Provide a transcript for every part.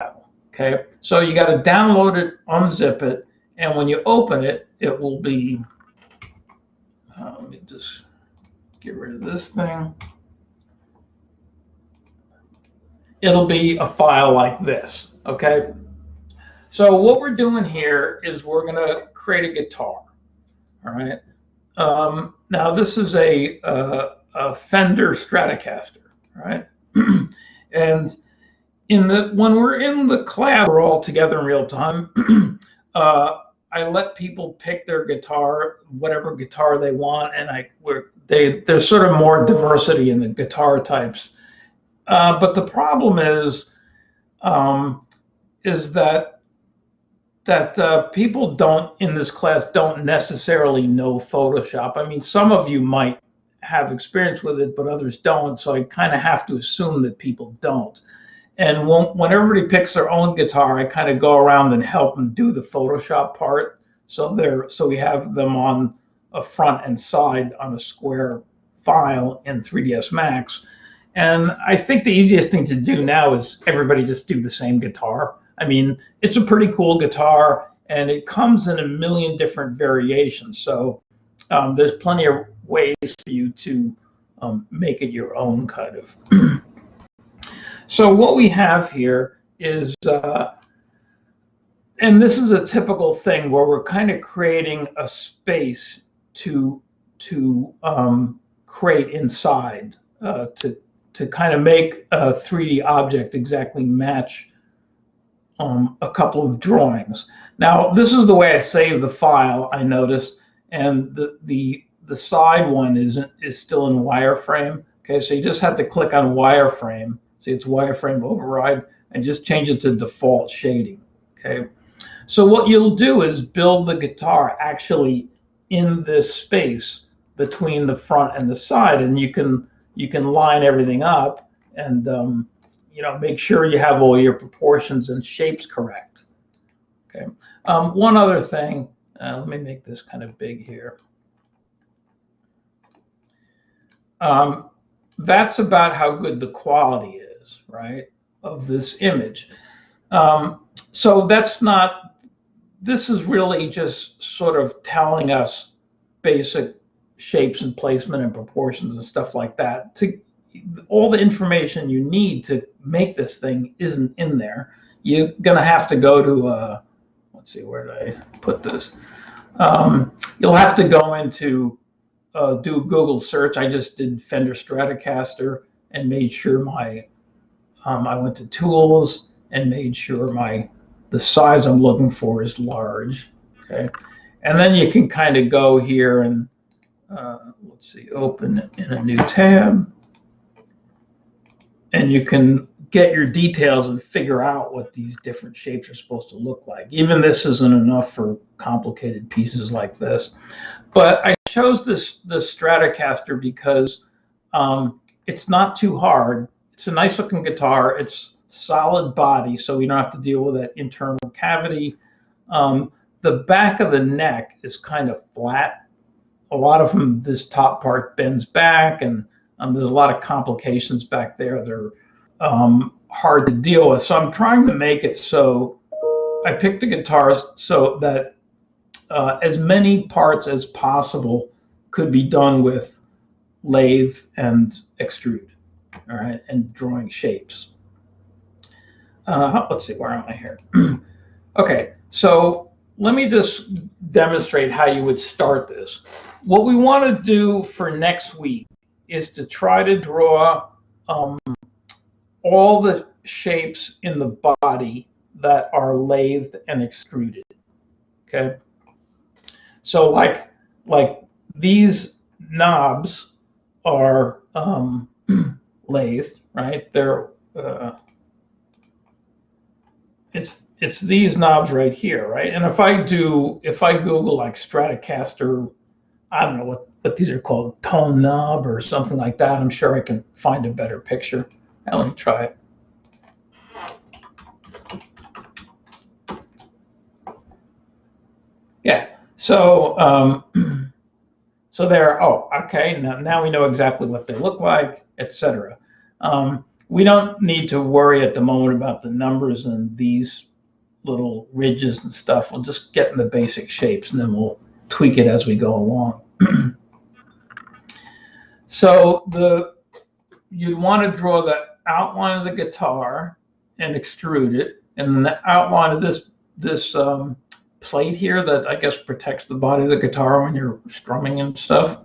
Okay, so you got to download it, unzip it, and when you open it, it will be. Let me just get rid of this thing. It'll be a file like this. Okay, so what we're doing here is we're going to create a guitar. All right. Now this is a Fender Stratocaster, right? And when we're in the class, we're all together in real time. I let people pick their guitar, whatever guitar they want, and there's sort of more diversity in the guitar types. But the problem is that people in this class don't necessarily know Photoshop. I mean, some of you might have experience with it, but others don't. So I kind of have to assume that people don't. And when everybody picks their own guitar, I kind of go around and help them do the Photoshop part. So we have them on a front and side on a square file in 3ds Max. And I think the easiest thing to do now is everybody just do the same guitar. I mean, it's a pretty cool guitar, and it comes in a million different variations. So there's plenty of ways for you to make it your own, kind of. So what we have here is, and this is a typical thing where we're kind of creating a space to create inside, to kind of make a 3D object exactly match a couple of drawings. Now, this is the way I save the file, I noticed, and the side one is still in wireframe. Okay, so you just have to click on wireframe. See, it's wireframe override, and just change it to default shading. Okay, so what you'll do is build the guitar actually in this space between the front and the side, and you can line everything up and make sure you have all your proportions and shapes correct. Okay. One other thing, let me make this kind of big here. That's about how good the quality is, right, of this image. So this is really just sort of telling us basic shapes and placement and proportions and stuff like that. All the information you need to make this thing isn't in there. You're gonna have to go to, let's see, where did I put this? You'll have to go into, do Google search. I just did Fender Stratocaster and made sure I went to tools and made sure the size I'm looking for is large. Okay, and then you can kind of go here and let's see, open it in a new tab, and you can get your details and figure out what these different shapes are supposed to look like. Even this isn't enough for complicated pieces like this. But I chose this Stratocaster because it's not too hard. It's a nice looking guitar. It's solid body, so we don't have to deal with that internal cavity. The back of the neck is kind of flat. A lot of them, this top part bends back, and there's a lot of complications back there. They're hard to deal with. So I'm trying to make it so I picked the guitars so that as many parts as possible could be done with lathe and extrude, all right, and drawing shapes. Let's see, where am I here? Okay, so let me just demonstrate how you would start this. What we want to do for next week is to try to draw all the shapes in the body that are lathed and extruded. Okay, so like these knobs are lathed, right? They're it's these knobs right here, right? And if I Google like Stratocaster, I don't know what these are called, tone knob or something like that, I'm sure I can find a better picture. Now let me try it. Yeah, so so there, oh, okay, now we know exactly what they look like, etc. we don't need to worry at the moment about the numbers and these little ridges and stuff. We'll just get in the basic shapes and then we'll tweak it as we go along. So you'd want to draw the outline of the guitar and extrude it, and then the outline of this plate here that I guess protects the body of the guitar when you're strumming and stuff.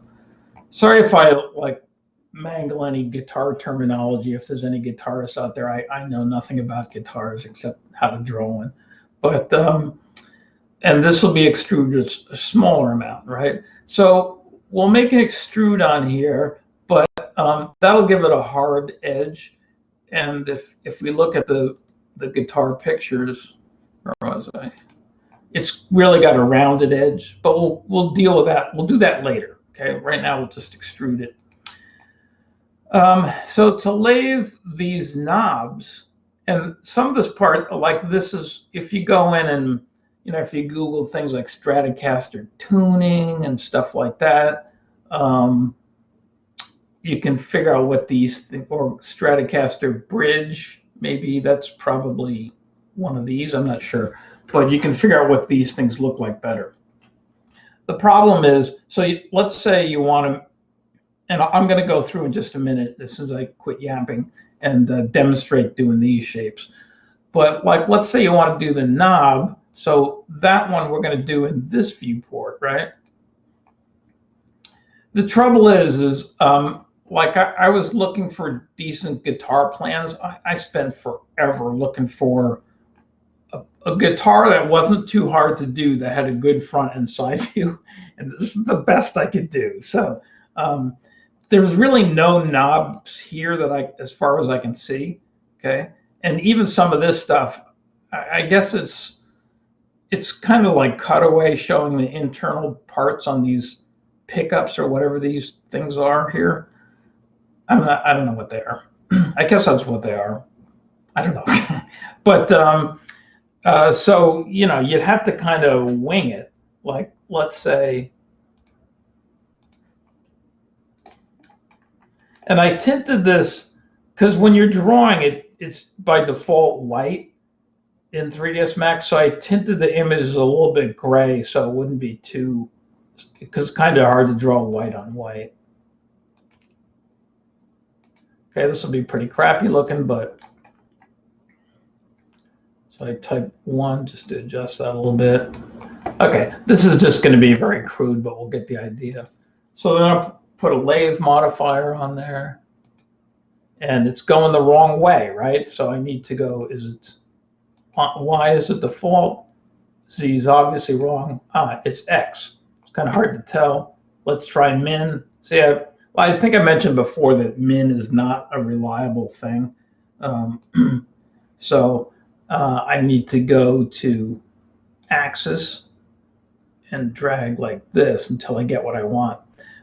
Sorry if I like mangle any guitar terminology. If there's any guitarists out there, I know nothing about guitars except how to draw one. But and this will be extruded a smaller amount, right? So we'll make an extrude on here, but that'll give it a hard edge. And if we look at the guitar pictures, where was I? It's really got a rounded edge, but we'll deal with that. We'll do that later. Okay, right now we'll just extrude it. So to lathe these knobs, and some of this part, like this is, if you go in and, if you Google things like Stratocaster tuning and stuff like that, you can figure out what these, or Stratocaster bridge, maybe that's probably one of these, I'm not sure. But you can figure out what these things look like better. The problem is, so let's say you want to, and I'm going to go through in just a minute as soon as I quit yapping and demonstrate doing these shapes. But like, let's say you want to do the knob. So that one we're going to do in this viewport, right? The trouble is like I was looking for decent guitar plans. I spent forever looking for a guitar that wasn't too hard to do, that had a good front and side view, and this is the best I could do. So there's really no knobs here that as far as I can see, okay? And even some of this stuff, I guess it's kind of like cutaway showing the internal parts on these pickups or whatever these things are here. I don't know what they are. I guess that's what they are. I don't know. But so, you'd have to kind of wing it. Like, let's say, and I tinted this because when you're drawing it, it's by default white in 3ds Max. So I tinted the images a little bit gray so it wouldn't be too, because it's kind of hard to draw white on white. Okay, this will be pretty crappy looking, but so I type 1 just to adjust that a little bit. Okay, this is just going to be very crude, but we'll get the idea. So then I'll put a lathe modifier on there, and it's going the wrong way, right? So I need to go, Y is it default? Z is obviously wrong. It's X. It's kind of hard to tell. Let's try min. See, I think I mentioned before that min is not a reliable thing. So I need to go to axis and drag like this until I get what I want.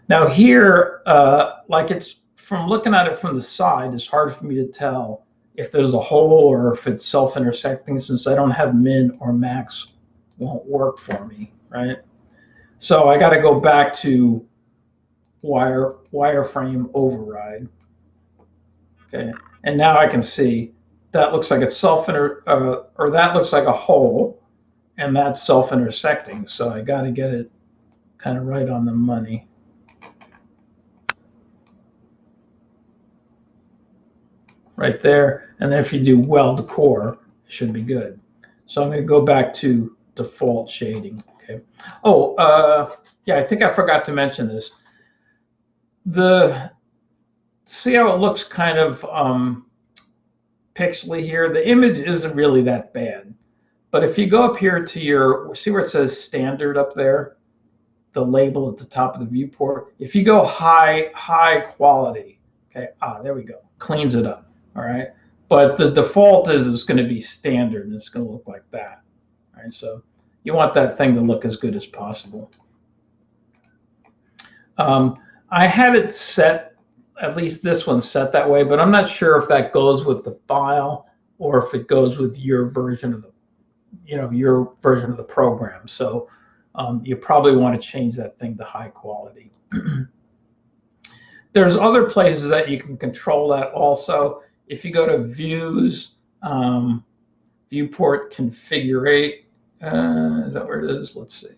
Now here, like it's from looking at it from the side, it's hard for me to tell if there's a hole or if it's self-intersecting, since I don't have min or max, won't work for me, right? So I got to go back to wireframe override. Okay, and now I can see that looks like it's or that looks like a hole, and that's self-intersecting. So I got to get it kind of right on the money. Right there, and then if you do weld core, it should be good. So I'm going to go back to default shading. Okay. Oh, yeah, I think I forgot to mention this. See how it looks kind of pixely here? The image isn't really that bad, but if you go up here to see where it says standard up there, the label at the top of the viewport. If you go high quality, okay, there we go, cleans it up. All right, but the default is it's going to be standard, and it's going to look like that. All right, so you want that thing to look as good as possible. I had it set, at least this one's set that way, but I'm not sure if that goes with the file or if it goes with your version of your version of the program. So you probably want to change that thing to high quality. There's other places that you can control that also. if you go to Views, Viewport Configurate, is that where it is? Let's see.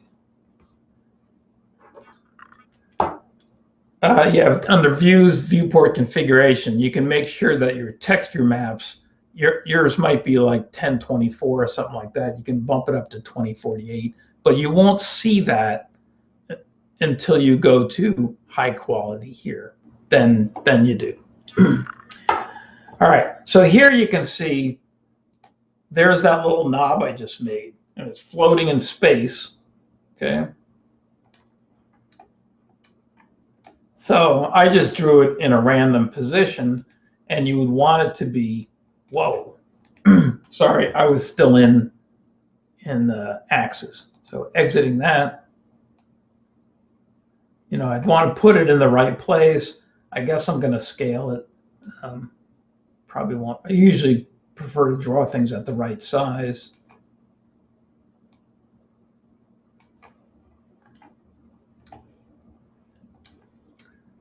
Yeah, under Views, Viewport Configuration, you can make sure that your texture maps, yours might be like 1024 or something like that. You can bump it up to 2048, but you won't see that until you go to high quality here. Then you do. All right, so here you can see there's that little knob I just made, and it's floating in space, okay? So I just drew it in a random position, and you would want it to be, whoa, sorry, I was still in the axis. So exiting that, you know, I'd want to put it in the right place. I guess I'm going to scale it. Probably won't. I usually prefer to draw things at the right size.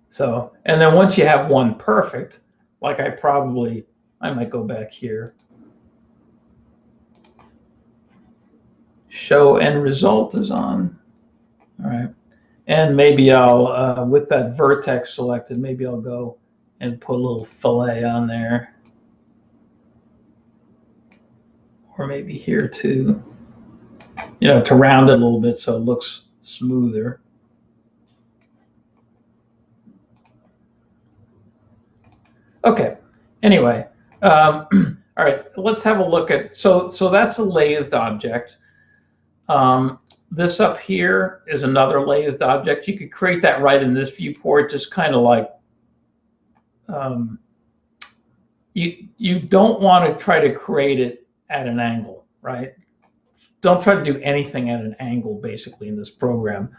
So, and then once you have one perfect, like I might go back here. Show end result is on. All right. And maybe I'll, with that vertex selected, maybe I'll go and put a little fillet on there. Or maybe here too, you know, to round it a little bit so it looks smoother. Okay, anyway, all right, let's have a look at, so that's a lathed object. This up here is another lathed object. You could create that right in this viewport, just kind of like, you don't want to try to create it at an angle, right? Don't try to do anything at an angle, basically, in this program.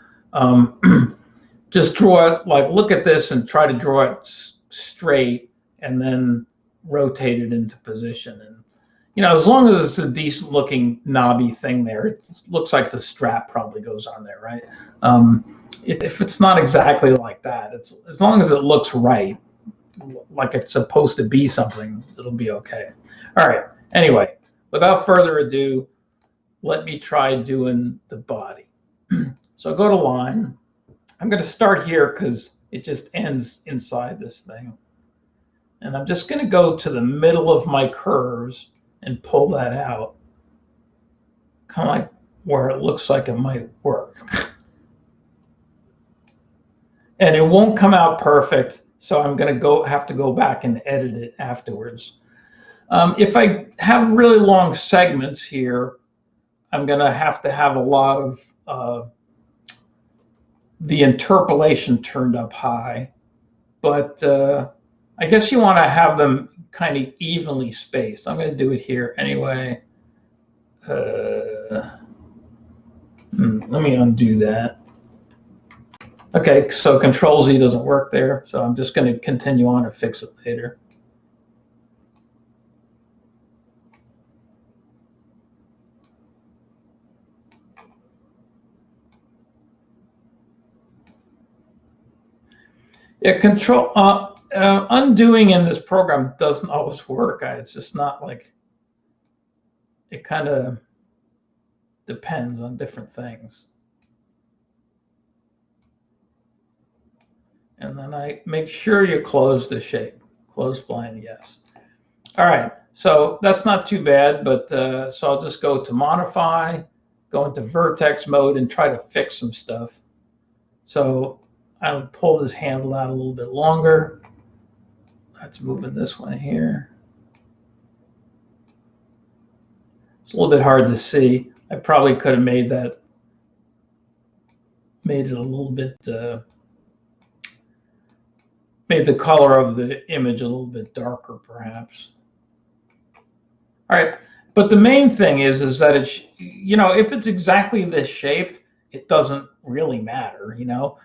Just draw it, like, look at this and try to draw it straight, and then rotate it into position. And, you know, as long as it's a decent looking knobby thing there, it looks like the strap probably goes on there, right? If it's not exactly like that, it's, as long as it looks right, like it's supposed to be something, it'll be okay. All right, anyway, without further ado, let me try doing the body. So go to line. I'm going to start here because it just ends inside this thing. And I'm just going to go to the middle of my curves and pull that out, kind of like where it looks like it might work. And it won't come out perfect, so I'm going to have to go back and edit it afterwards. If I have really long segments here, I'm going to have a lot of the interpolation turned up high, but I guess you want to have them kind of evenly spaced. I'm going to do it here anyway. Let me undo that. Okay, so Control Z doesn't work there, so I'm just going to continue on and fix it later. Yeah, undoing in this program doesn't always work. It's just not like, it kind of depends on different things. And then I make sure you close the shape. Close blind, yes. All right, so that's not too bad, but so I'll just go to modify, go into vertex mode and try to fix some stuff. So I'll pull this handle out a little bit longer. That's moving this one here. It's a little bit hard to see. I probably could have made it a little bit, made the color of the image a little bit darker, perhaps. All right, but the main thing is that it's, you know, if it's exactly this shape, it doesn't really matter, you know,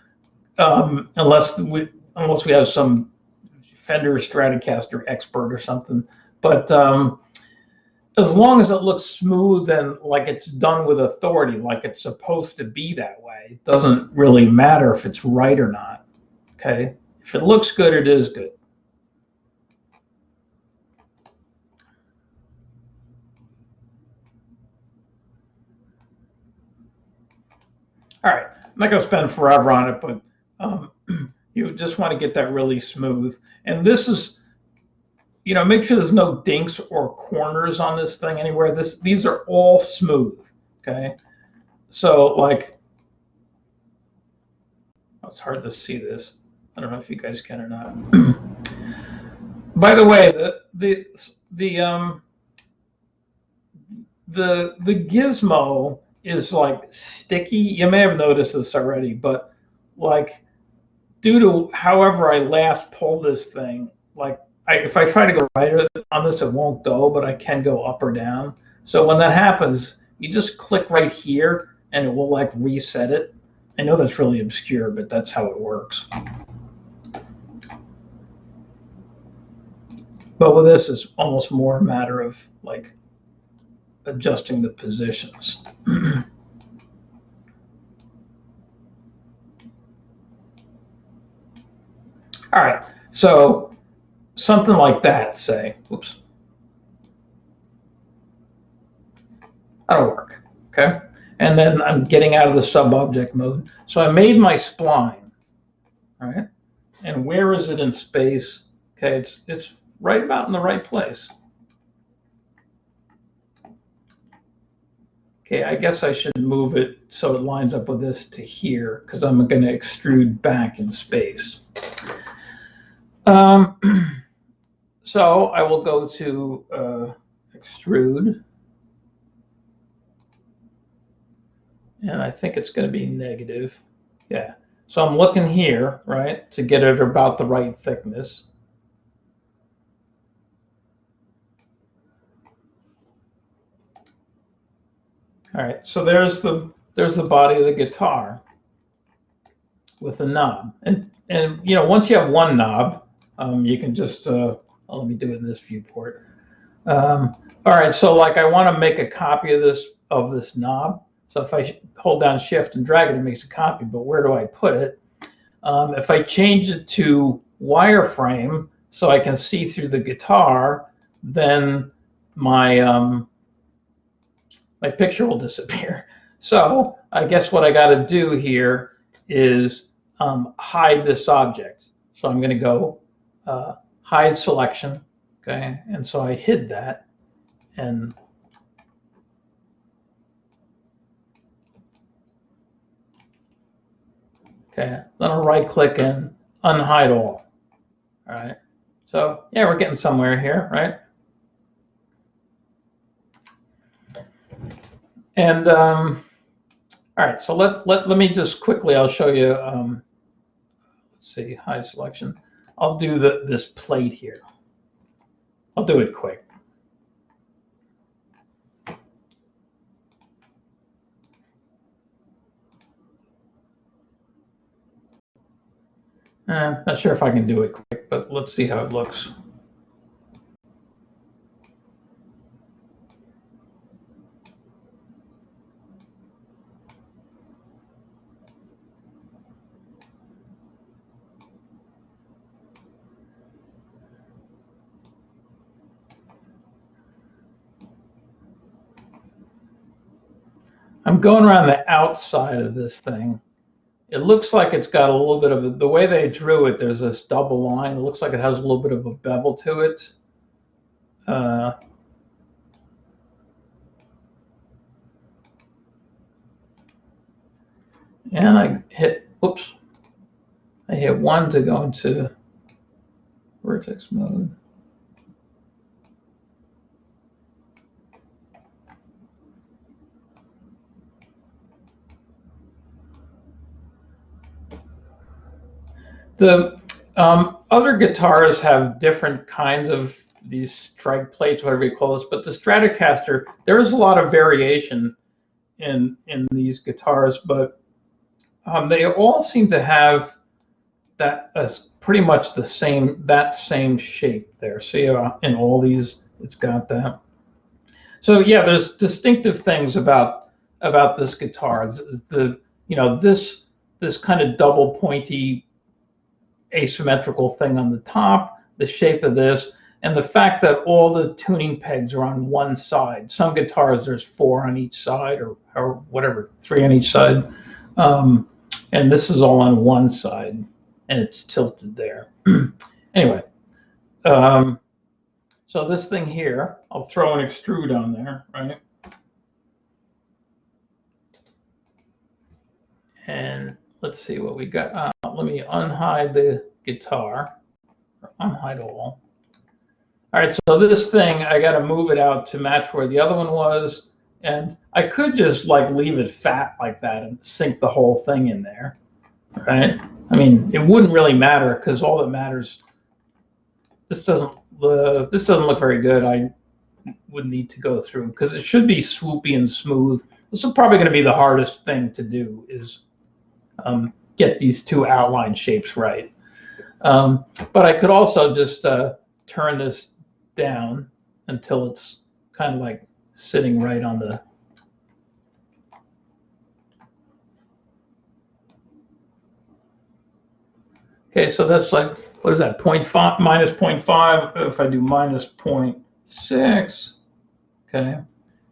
unless we have some Fender Stratocaster expert or something. But as long as it looks smooth and like it's done with authority, like it's supposed to be that way, it doesn't really matter if it's right or not. Okay, if it looks good, it is good. All right, I'm not going to spend forever on it, but you just want to get that really smooth. And this is, make sure there's no dinks or corners on this thing anywhere. These are all smooth. Okay, so like, it's hard to see this. I don't know if you guys can or not. By the way, the gizmo is like sticky. You may have noticed this already, but like due to however I last pulled this thing, like if I try to go right on this, it won't go, but I can go up or down. So when that happens, you just click right here and it will like reset it. I know that's really obscure, but that's how it works. But with this, it's almost more a matter of like adjusting the positions. All right, so something like that, say, oops, that'll work, okay? And then I'm getting out of the sub-object mode. So I made my spline, all right? And where is it in space? Okay, it's right about in the right place. Okay, I guess I should move it so it lines up with this to here because I'm going to extrude back in space. So I will go to extrude. And I think it's going to be negative. Yeah. So I'm looking here, right, to get it about the right thickness. All right. So there's the body of the guitar with the knob, and once you have one knob, you can just let me do it in this viewport. All right. So like I want to make a copy of this knob. So if I hold down Shift and drag it, it makes a copy. But where do I put it? If I change it to wireframe so I can see through the guitar, then my my picture will disappear. So I guess what I got to do here is hide this object. So I'm going to go hide selection, okay? And so I hid that, and okay, then I'll right click and unhide all. All right. So yeah, we're getting somewhere here, right? And all right, so let me just quickly, I'll show you, let's see, hide selection. I'll do this plate here. I'll do it quick. Not sure if I can do it quick, but let's see how it looks. I'm going around the outside of this thing. It looks like it's got a little bit of the way they drew it. There's this double line. It looks like it has a little bit of a bevel to it. And I hit, oops, I hit 1 to go into vertex mode. The other guitars have different kinds of these strike plates, whatever you call this, but the Stratocaster, there is a lot of variation in these guitars, but they all seem to have that as pretty much the same shape there. See, in all these, it's got that. So yeah, there's distinctive things about this guitar. This kind of double pointy asymmetrical thing on the top, the shape of this, and the fact that all the tuning pegs are on one side. Some guitars there's 4 on each side, or whatever, 3 on each side. And this is all on one side, and it's tilted there. Anyway, so this thing here, I'll throw an extrude on there, right? And let's see what we got. Let me unhide the guitar, unhide all. All right, so this thing, I got to move it out to match where the other one was. And I could just like leave it fat like that and sink the whole thing in there, right? I mean, it wouldn't really matter because all that matters, this doesn't look very good. I would need to go through because it should be swoopy and smooth. This is probably going to be the hardest thing to do is get these two outline shapes right. But I could also just turn this down until it's kind of like sitting right on the. Okay, so that's like, what is that, 0.5, minus 0.5, if I do minus 0.6, okay,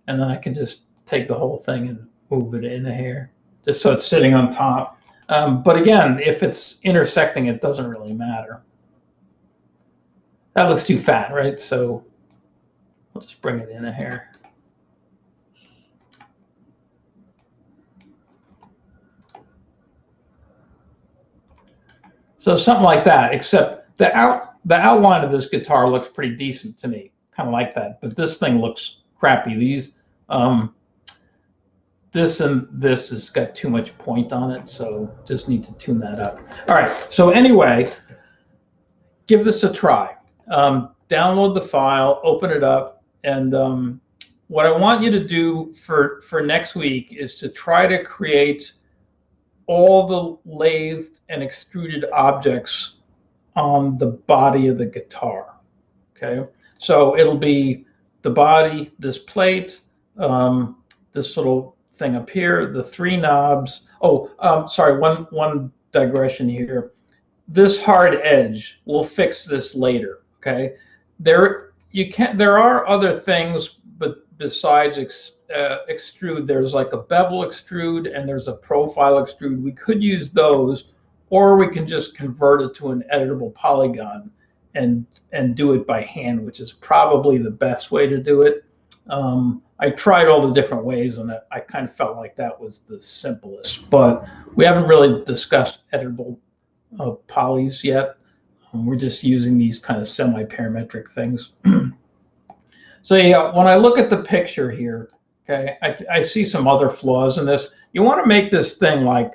and then I can just take the whole thing and move it in here, just so it's sitting on top. But again, if it's intersecting, it doesn't really matter. That looks too fat, right? So I'll just bring it in here. So something like that, except the outline of this guitar looks pretty decent to me, kind of like that. But this thing looks crappy. This and this has got too much point on it, so just need to tune that up. All right. So anyway, give this a try. Download the file, open it up, and what I want you to do for next week is to try to create all the lathed and extruded objects on the body of the guitar. Okay, so it'll be the body, this plate, this little thing up here, the three knobs. Oh, sorry, one digression here. This hard edge, we'll fix this later. Okay, there are other things, but besides extrude, there's like a bevel extrude and there's a profile extrude. We could use those, or we can just convert it to an editable polygon and do it by hand, which is probably the best way to do it. I tried all the different ways, and I kind of felt like that was the simplest. But we haven't really discussed editable polys yet. We're just using these kind of semi-parametric things. So yeah, when I look at the picture here, okay, I see some other flaws in this. You want to make this thing like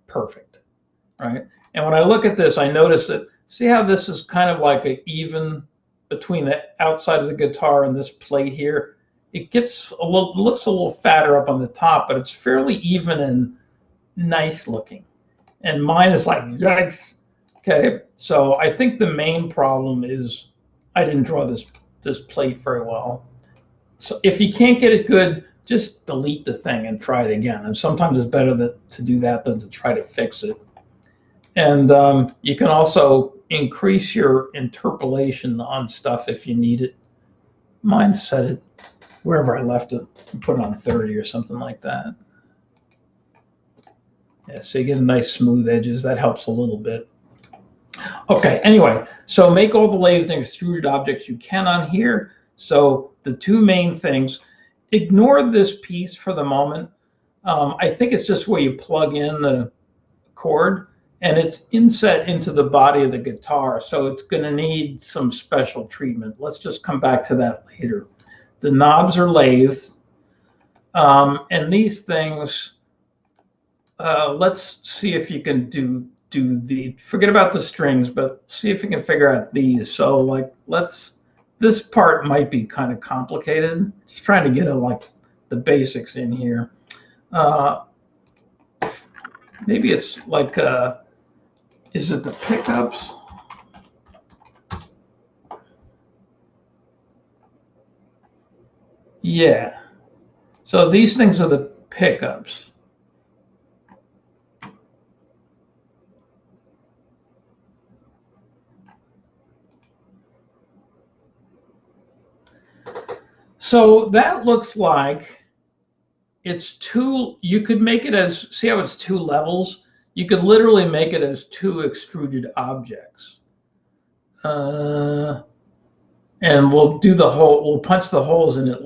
perfect, right? And when I look at this, I notice that, see how this is kind of like an even between the outside of the guitar and this plate here? It gets a little, looks a little fatter up on the top, but it's fairly even and nice looking. And mine is like, yikes. Okay, so I think the main problem is I didn't draw this plate very well. So if you can't get it good, just delete the thing and try it again. And sometimes it's better to do that than to try to fix it. And you can also increase your interpolation on stuff if you need it. Mine set it wherever I left it, put it on 30 or something like that. Yeah, so you get a nice smooth edges. That helps a little bit. Okay, anyway, so make all the lathed and extruded objects you can on here. So the two main things, ignore this piece for the moment. I think it's just where you plug in the cord, and it's inset into the body of the guitar, so it's going to need some special treatment. Let's just come back to that later. The knobs are lathed, and these things, let's see if you can do forget about the strings, but see if you can figure out these. So like, this part might be kind of complicated. Just trying to get like the basics in here. Maybe it's like, is it the pickups? Yeah. So these things are the pickups. So that looks like it's two, you could make it as, see how it's two levels? You could literally make it as two extruded objects. And we'll do the hole, we'll punch the holes in it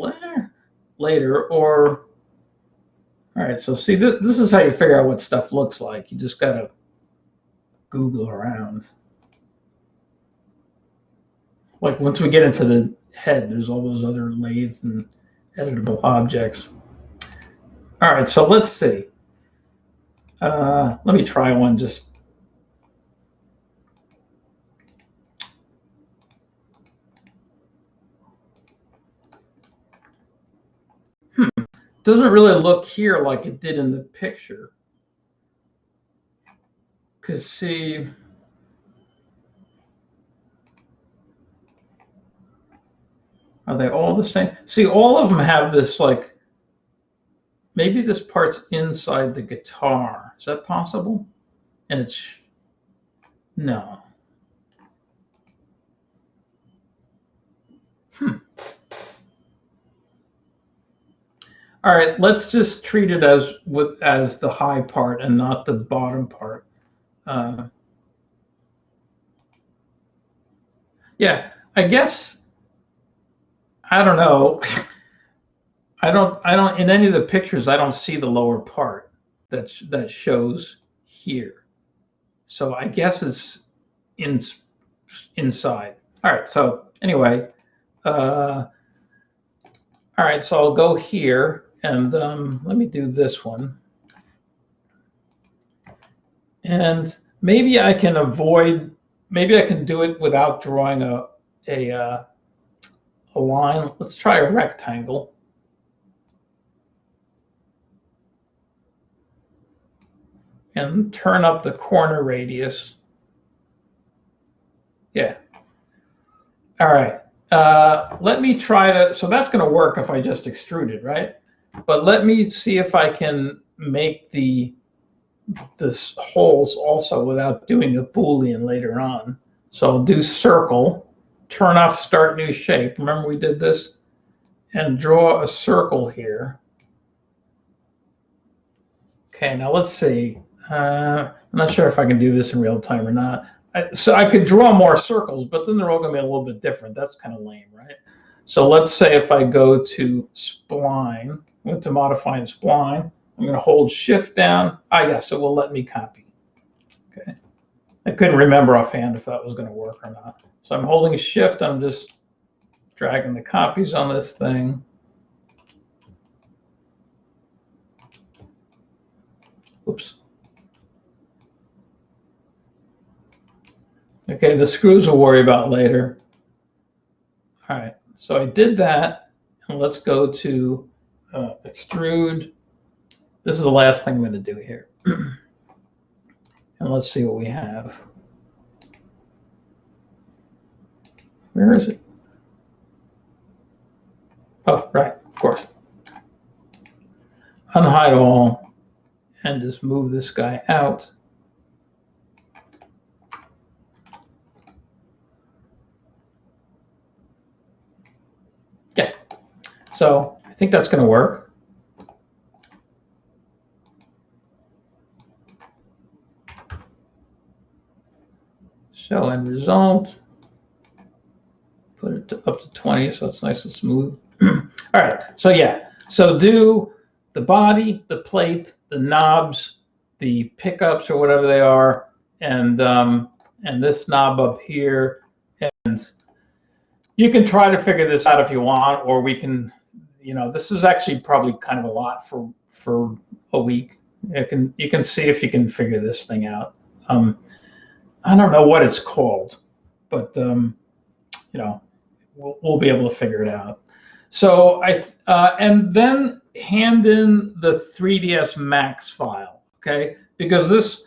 later, or, all right, so see, this is how you figure out what stuff looks like. You just gotta Google around. Like once we get into the head, there's all those other lathed and editable objects. All right, so let's see. Let me try one just. Doesn't really look here like it did in the picture. Because see, are they all the same? See, all of them have this like, maybe this part's inside the guitar. Is that possible? And it's, no. All right, let's just treat it as the high part and not the bottom part. Yeah, I guess, I don't know. I don't, in any of the pictures, I don't see the lower part that shows here. So I guess it's inside. All right, so anyway, all right, so I'll go here and let me do this one. And maybe I can avoid, maybe I can do it without drawing a line. Let's try a rectangle. And turn up the corner radius. Yeah. All right. Let me try to, so that's going to work if I just extrude it, right? But let me see if I can make this holes also without doing a Boolean later on. So I'll do circle, turn off start new shape. Remember we did this? And draw a circle here. Okay, now let's see. I'm not sure if I can do this in real time or not. So I could draw more circles, but then they're all going to be a little bit different. That's kind of lame, right? So let's say if I go to spline, I went to modifying spline, I'm going to hold shift down. Yes, it will let me copy. Okay. I couldn't remember offhand if that was going to work or not. So I'm holding shift. I'm just dragging the copies on this thing. Oops. Okay, the screws we'll worry about later. All right, so I did that, and let's go to extrude. This is the last thing I'm going to do here. And let's see what we have. Where is it? Oh, right, of course. Unhide all, and just move this guy out. So I think that's going to work. Show end result. Put it up to 20 so it's nice and smooth. All right, so yeah, so do the body, the plate, the knobs, the pickups or whatever they are, and this knob up here. And you can try to figure this out if you want, or we can, you know, this is actually probably kind of a lot for a week. You can see if you can figure this thing out. I don't know what it's called, but you know, we'll be able to figure it out. So and then hand in the 3ds Max file, okay? Because this,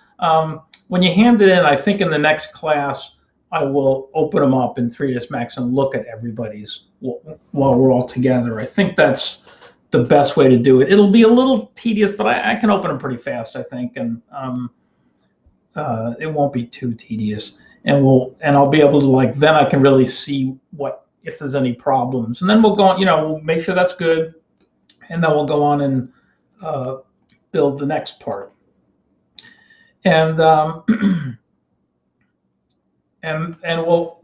when you hand it in, I think in the next class I will open them up in 3ds Max and look at everybody's while we're all together. I think that's the best way to do it. It'll be a little tedious, but I can open them pretty fast, I think, and it won't be too tedious. And I'll be able to then I can really see if there's any problems, and then we'll go on, you know, we'll make sure that's good, and then we'll go on and build the next part. And and we'll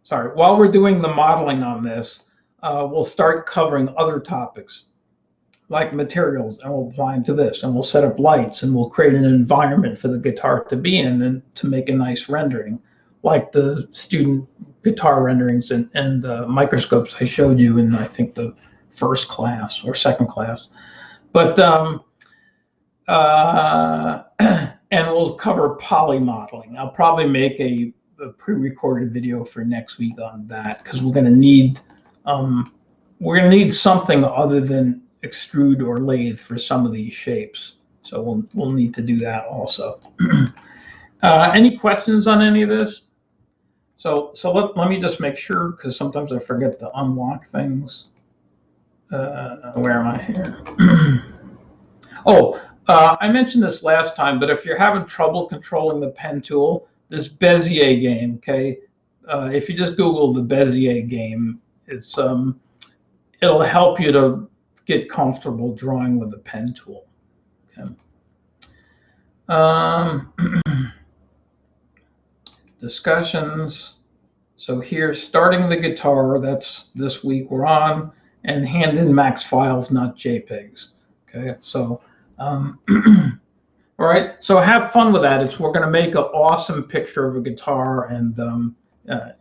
sorry, while we're doing the modeling on this, we'll start covering other topics like materials, and we'll apply them to this, and we'll set up lights, and we'll create an environment for the guitar to be in and to make a nice rendering, like the student guitar renderings and the microscopes I showed you in, I think, the first class or second class. But and we'll cover poly modeling. I'll probably make a pre-recorded video for next week on that, because we're going to need something other than extrude or lathe for some of these shapes. So we'll need to do that also. Any questions on any of this? So let me just make sure, because sometimes I forget to unlock things. Where am I here? Oh, I mentioned this last time, but if you're having trouble controlling the pen tool, this Bezier game, okay? If you just Google the Bezier game, it'll help you to get comfortable drawing with the pen tool. Okay. Discussions. So here, starting the guitar, that's this week we're on, and hand in max files, not JPEGs. Okay, so all right, so have fun with that. We're going to make an awesome picture of a guitar, and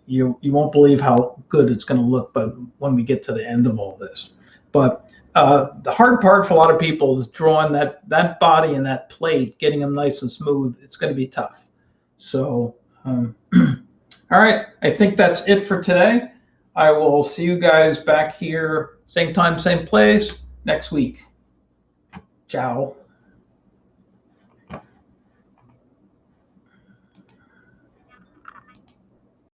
you won't believe how good it's going to look, but when we get to the end of all this. But the hard part for a lot of people is drawing that body and that plate, getting them nice and smooth. It's going to be tough. So all right, I think that's it for today. I will see you guys back here, same time, same place, next week. Ciao.